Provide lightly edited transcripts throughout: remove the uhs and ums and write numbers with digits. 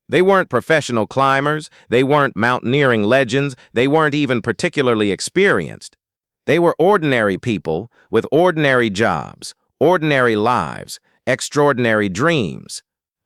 They weren't professional climbers, they weren't mountaineering legends, they weren't even particularly experienced. They were ordinary people with ordinary jobs, ordinary lives, extraordinary dreams.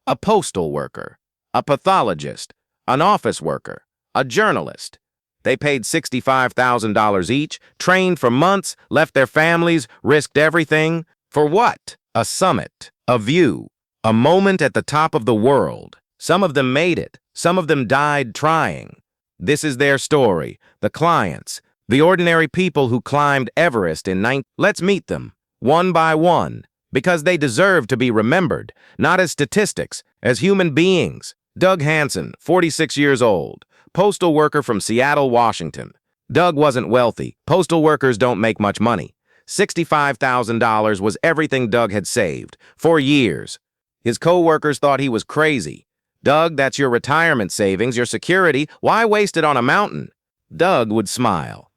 A postal worker, a pathologist, an office worker, a journalist. They paid $65,000 each, trained for months, left their families, risked everything. For what? A summit, a view, a moment at the top of the world. Some of them made it. Some of them died trying. This is their story, the clients, the ordinary people who climbed Everest in 19... Let's meet them, one by one, because they deserve to be remembered, not as statistics, as human beings. Doug Hansen, 46 years old, postal worker from Seattle, Washington. Doug wasn't wealthy. Postal workers don't make much money. $65,000 was everything Doug had saved, for years. His co-workers thought he was crazy. Doug, that's your retirement savings, your security. Why waste it on a mountain? Doug would smile.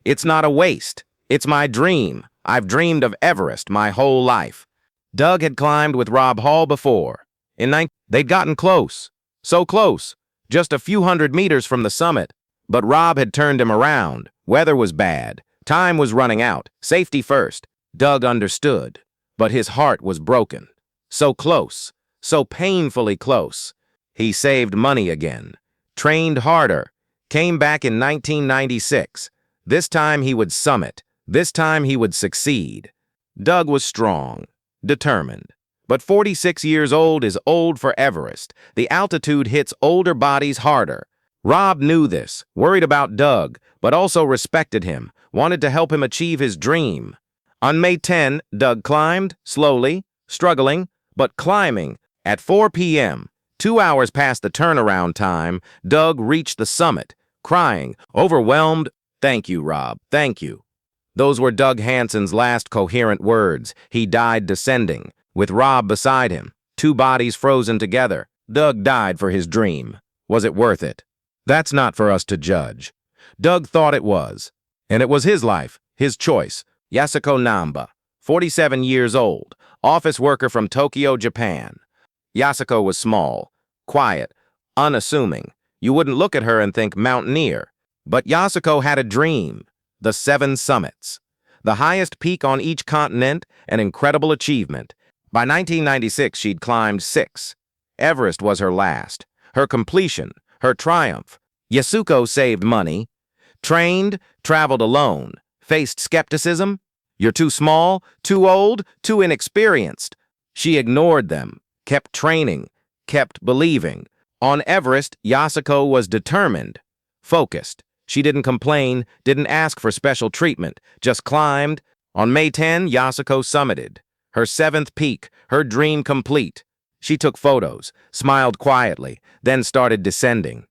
It's not a waste. It's my dream. I've dreamed of Everest my whole life. Doug had climbed with Rob Hall before. They'd gotten close. So close. Just a few hundred meters from the summit. But Rob had turned him around. Weather was bad. Time was running out. Safety first. Doug understood. But his heart was broken. So close. So painfully close. He saved money again, trained harder, came back in 1996. This time he would summit. This time he would succeed. Doug was strong, determined. But 46 years old is old for Everest. The altitude hits older bodies harder. Rob knew this, worried about Doug, but also respected him, wanted to help him achieve his dream. On May 10, Doug climbed, slowly, struggling, but climbing. At 4 p.m., 2 hours past the turnaround time, Doug reached the summit, crying, overwhelmed, "Thank you, Rob, thank you." Those were Doug Hansen's last coherent words. He died descending, with Rob beside him, two bodies frozen together. Doug died for his dream. Was it worth it? That's not for us to judge. Doug thought it was, and it was his life, his choice. Yasuko Namba, 47 years old, office worker from Tokyo, Japan. Yasuko was small, quiet, unassuming. You wouldn't look at her and think mountaineer. But Yasuko had a dream, the 7 summits. The highest peak on each continent, an incredible achievement. By 1996, she'd climbed 6. Everest was her last, her completion, her triumph. Yasuko saved money, trained, traveled alone, faced skepticism. You're too small, too old, too inexperienced. She ignored them, kept training, kept believing. On Everest, Yasuko was determined, focused. She didn't complain, didn't ask for special treatment, just climbed. On May 10, Yasuko summited. Her 7th peak, her dream complete. She took photos, smiled quietly, then started descending.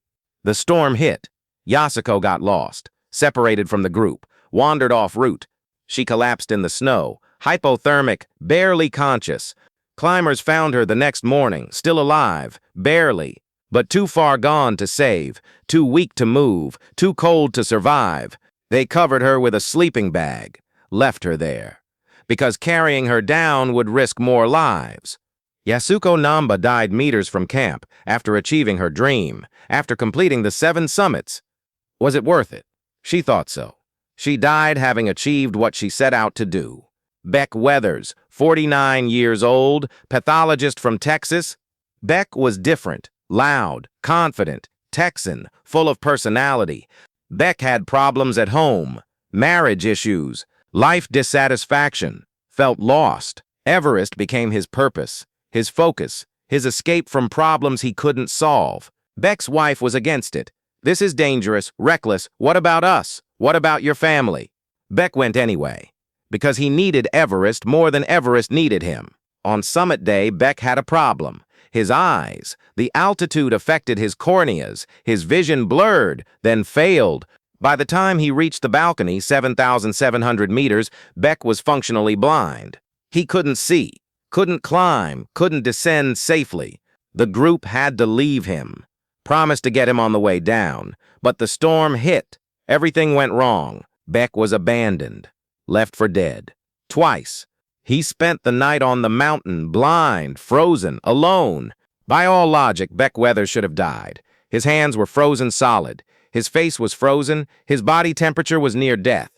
The storm hit. Yasuko got lost, separated from the group, wandered off route. She collapsed in the snow, hypothermic, barely conscious. Climbers found her the next morning, still alive, barely, but too far gone to save, too weak to move, too cold to survive. They covered her with a sleeping bag, left her there, because carrying her down would risk more lives. Yasuko Namba died meters from camp after achieving her dream, after completing the 7 summits. Was it worth it? She thought so. She died having achieved what she set out to do. Beck Weathers, 49 years old, pathologist from Texas. Beck was different, loud, confident, Texan, full of personality. Beck had problems at home, marriage issues, life dissatisfaction, felt lost. Everest became his purpose, his focus, his escape from problems he couldn't solve. Beck's wife was against it. This is dangerous, reckless. What about us? What about your family? Beck went anyway, because he needed Everest more than Everest needed him. On summit day, Beck had a problem. His eyes. The altitude affected his corneas. His vision blurred, then failed. By the time he reached the balcony, 7,700 meters, Beck was functionally blind. He couldn't see, couldn't climb, couldn't descend safely. The group had to leave him, promised to get him on the way down. But the storm hit. Everything went wrong. Beck was abandoned, left for dead. Twice. He spent the night on the mountain, blind, frozen, alone. By all logic, Beck Weathers should have died. His hands were frozen solid. His face was frozen. His body temperature was near death.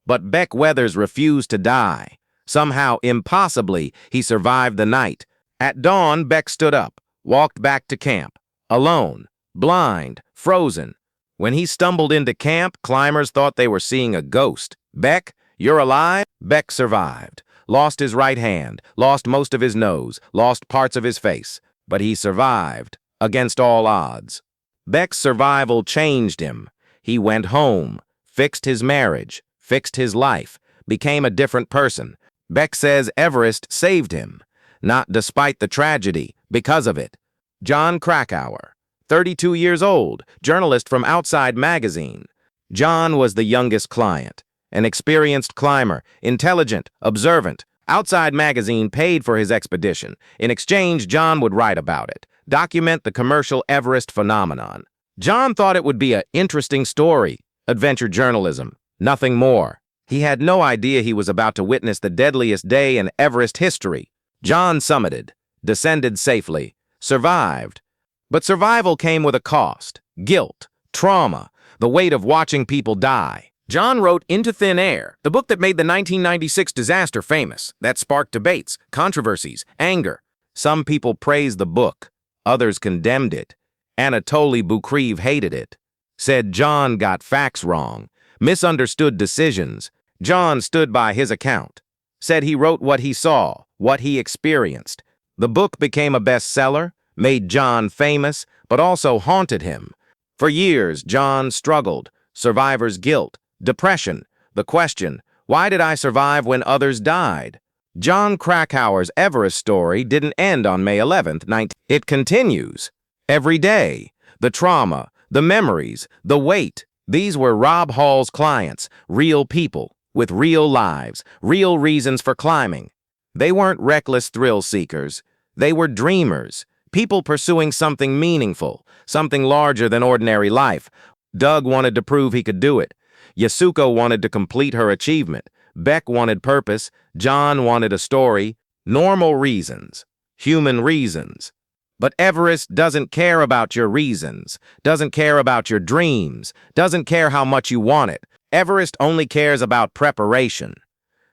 But Beck Weathers refused to die. Somehow, impossibly, he survived the night. At dawn, Beck stood up, walked back to camp, alone, blind, frozen. When he stumbled into camp, climbers thought they were seeing a ghost. Beck, you're alive? Beck survived. Lost his right hand, lost most of his nose, lost parts of his face. But he survived, against all odds. Beck's survival changed him. He went home, fixed his marriage, fixed his life, became a different person. Beck says Everest saved him. Not despite the tragedy, because of it. John Krakauer, 32 years old, journalist from Outside Magazine. John was the youngest client, an experienced climber, intelligent, observant. Outside Magazine paid for his expedition. In exchange, John would write about it, document the commercial Everest phenomenon. John thought it would be an interesting story, adventure journalism, nothing more. He had no idea he was about to witness the deadliest day in Everest history. John summited, descended safely, survived. But survival came with a cost, guilt, trauma, the weight of watching people die. John wrote Into Thin Air, the book that made the 1996 disaster famous, that sparked debates, controversies, anger. Some people praised the book, others condemned it. Anatoly Bukreev hated it, said John got facts wrong, misunderstood decisions. John stood by his account, said he wrote what he saw, what he experienced. The book became a bestseller, made John famous, but also haunted him. For years, John struggled, survivor's guilt, depression, the question, why did I survive when others died? John Krakauer's Everest story didn't end on May 11th, 19. It continues. Every day, the trauma, the memories, the weight. These were Rob Hall's clients, real people, with real lives, real reasons for climbing. They weren't reckless thrill seekers. They were dreamers, people pursuing something meaningful, something larger than ordinary life. Doug wanted to prove he could do it. Yasuko wanted to complete her achievement. Beck wanted purpose. John wanted a story. Normal reasons. Human reasons. But Everest doesn't care about your reasons, doesn't care about your dreams, doesn't care how much you want it. Everest only cares about preparation.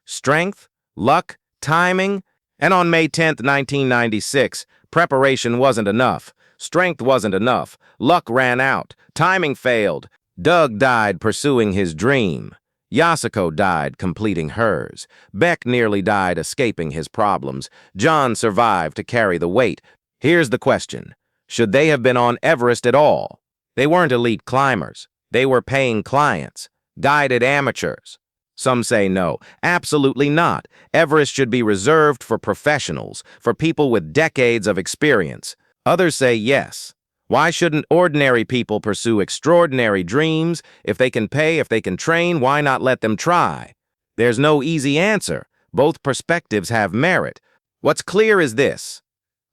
Strength, luck, timing. And on May 10th, 1996, preparation wasn't enough. Strength wasn't enough. Luck ran out. Timing failed. Doug died pursuing his dream. Yasuko died completing hers. Beck nearly died escaping his problems. John survived to carry the weight. Here's the question. Should they have been on Everest at all? They weren't elite climbers. They were paying clients, guided amateurs. Some say no, absolutely not. Everest should be reserved for professionals, for people with decades of experience. Others say yes. Why shouldn't ordinary people pursue extraordinary dreams? If they can pay, if they can train, why not let them try? There's no easy answer. Both perspectives have merit. What's clear is this.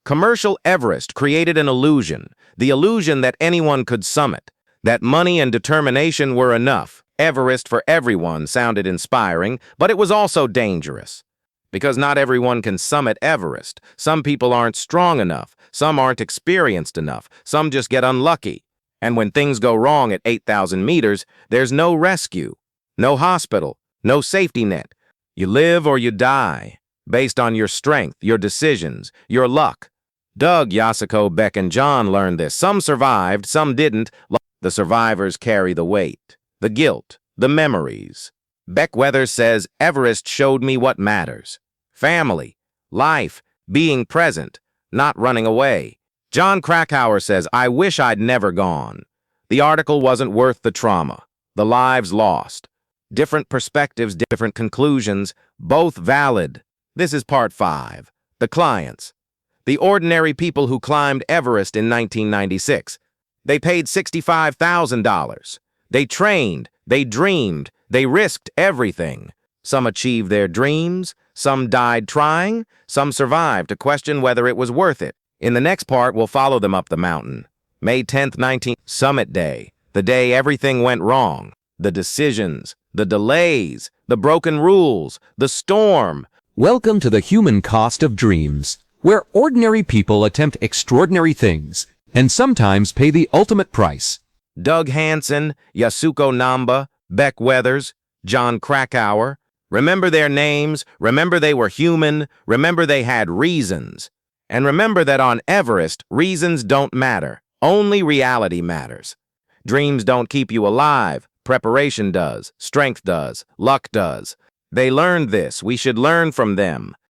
Commercial Everest created an illusion, the illusion that anyone could summit, that money and determination were enough. Everest for everyone sounded inspiring, but it was also dangerous. Because not everyone can summit Everest. Some people aren't strong enough. Some aren't experienced enough. Some just get unlucky. And when things go wrong at 8,000 meters, there's no rescue, no hospital, no safety net. You live or you die, based on your strength, your decisions, your luck. Doug, Yasuko, Beck, and John learned this. Some survived, some didn't. The survivors carry the weight, the guilt, the memories. Beck Weathers says, Everest showed me what matters. Family, life, being present, not running away. John Krakauer says, I wish I'd never gone. The article wasn't worth the trauma, the lives lost. Different perspectives, different conclusions, both valid. This is part 5. The clients. The ordinary people who climbed Everest in 1996. They paid $65,000. They trained, they dreamed, they risked everything. Some achieved their dreams, some died trying, some survived to question whether it was worth it. In the next part, we'll follow them up the mountain. May 10th, 19th, Summit Day, the day everything went wrong. The decisions, the delays, the broken rules, the storm. Welcome to the human cost of dreams. where ordinary people attempt extraordinary things and sometimes pay the ultimate price. Doug Hansen, Yasuko Namba, Beck Weathers, John Krakauer. Remember their names, remember they were human, remember they had reasons. And remember that on Everest, reasons don't matter. Only reality matters. Dreams don't keep you alive. Preparation does. Strength does. Luck does. They learned this. We should learn from them.